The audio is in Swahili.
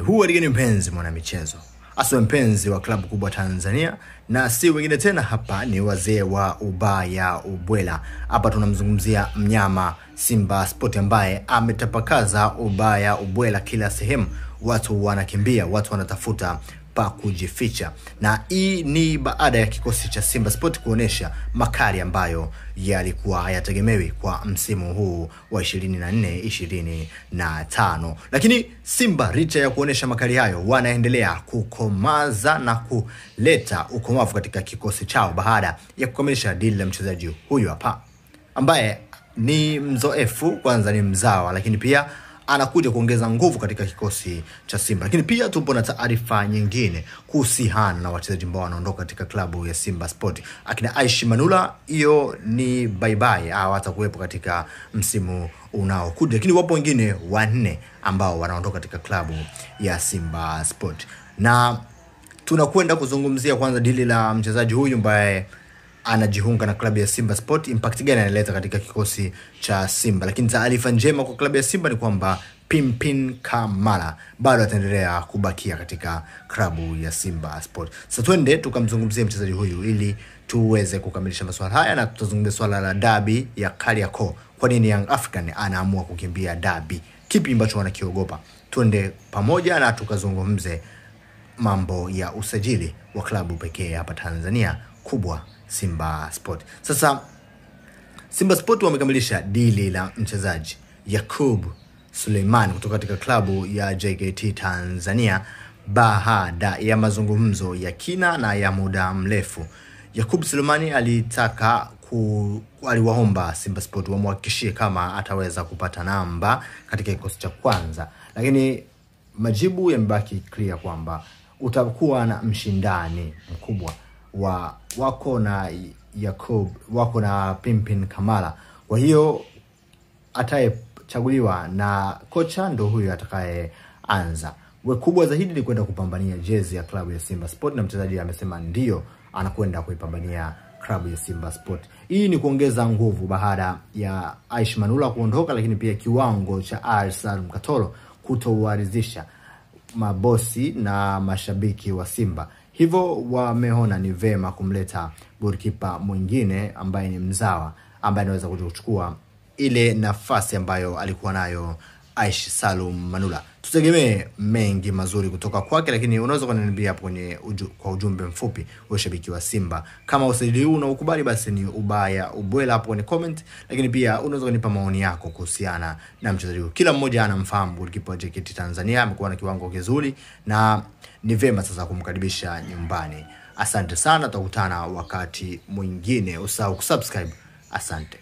Huwa ni mpenzi mwana michezo, aswa mpenzi wa klabu kubwa Tanzania, na si wengine tena hapa ni wazee wa ubaya ubwela. Hapa tunamzungumzia mnyama Simba Sport ambaye ametapakaza ubaya ubwela kila sehemu. Watu wanakimbia, watu wanatafuta pa kujificha, na hii ni baada ya kikosi cha Simba Sport kuonesha makali ambayo yalikuwa hayategemewi kwa msimu huu wa 24-25. Lakini Simba licha ya kuonesha makali hayo, wanaendelea kukomaza na kuleta ukomavu katika kikosi chao baada ya kukamilisha deal la mchezaji huyu hapa ambaye ni mzoefu, kwanza ni mzawa, lakini pia anakuja kuongeza nguvu katika kikosi cha Simba. Lakini pia tupo na taarifa nyingine kuhusiana na wachezaji ambao wanaondoka katika klabu ya Simba Sport. Akina Aishi Manula, hiyo ni bye bye, hawatakuwepo katika msimu unaokuja. Lakini wapo wengine 4 ambao wanaondoka katika klabu ya Simba Sport. Na tunakwenda kuzungumzia kwanza dili la mchezaji huyu ambaye anajiunga na klabu ya Simba Sport, impact gani analeta katika kikosi cha Simba. Lakini taarifa njema kwa klabu ya Simba ni kwamba Pimpin Kamara bado ataendelea kubakia katika klabu ya Simba Sport. Sasa twende tukamzungumzie mchezaji huyu ili tuweze kukamilisha masuala haya, na tutazungumzia swala la derby ya Kariakoo. Kwa nini Young African anaamua kukimbia derby? Kipi ambacho wanakiogopa? Twende pamoja na tukazungumze mambo ya usajili wa klabu pekee hapa Tanzania kubwa, Simba Sport. Sasa Simba Sport wamekamilisha dili la mchezaji Yakub Suleiman kutoka katika klabu ya JKT Tanzania baada ya mazungumzo ya kina na ya muda mrefu. Yakub Suleiman aliwaomba Simba Sport wamhakikishie kama ataweza kupata namba katika kikosi cha kwanza, lakini majibu yamebaki clear kwamba utakuwa na mshindani mkubwa wako na Yakub, wako na Pimpin Kamara. Kwa hiyo atayechaguliwa na kocha ndo huyu atakayeanza. Kubwa zaidi ni kwenda kupambania jezi ya klabu ya Simba Sport, na mchezaji amesema ndio anakwenda kuipambania klabu ya Simba Sport. Hii ni kuongeza nguvu baada ya Aishi Manula kuondoka, lakini pia kiwango cha Ali Salum Katoro kutowaridhisha mabosi na mashabiki wa Simba. Hivyo wameona ni vema kumleta goalkeeper mwingine ambaye ni mzawa, ambaye anaweza kuchukua ile nafasi ambayo alikuwa nayo Aishi Salum Manula. Tutegemee mengi mazuri kutoka kwake, lakini unaweza kuniambia hapo kwa ujumbe mfupi wa shabiki wa Simba kama usajili huu unaukubali, basi ni ubaya ubwela hapo kwenye comment. Lakini pia unaweza kunipa maoni yako kuhusiana na mchezaji huyu. Kila mmoja anamfahamu goalkeeper wa JKT Tanzania, amekuwa na kiwango kizuri na ni vema sasa kumkaribisha nyumbani. Asante sana, tutakutana wakati mwingine. Usahau kusubscribe. Asante.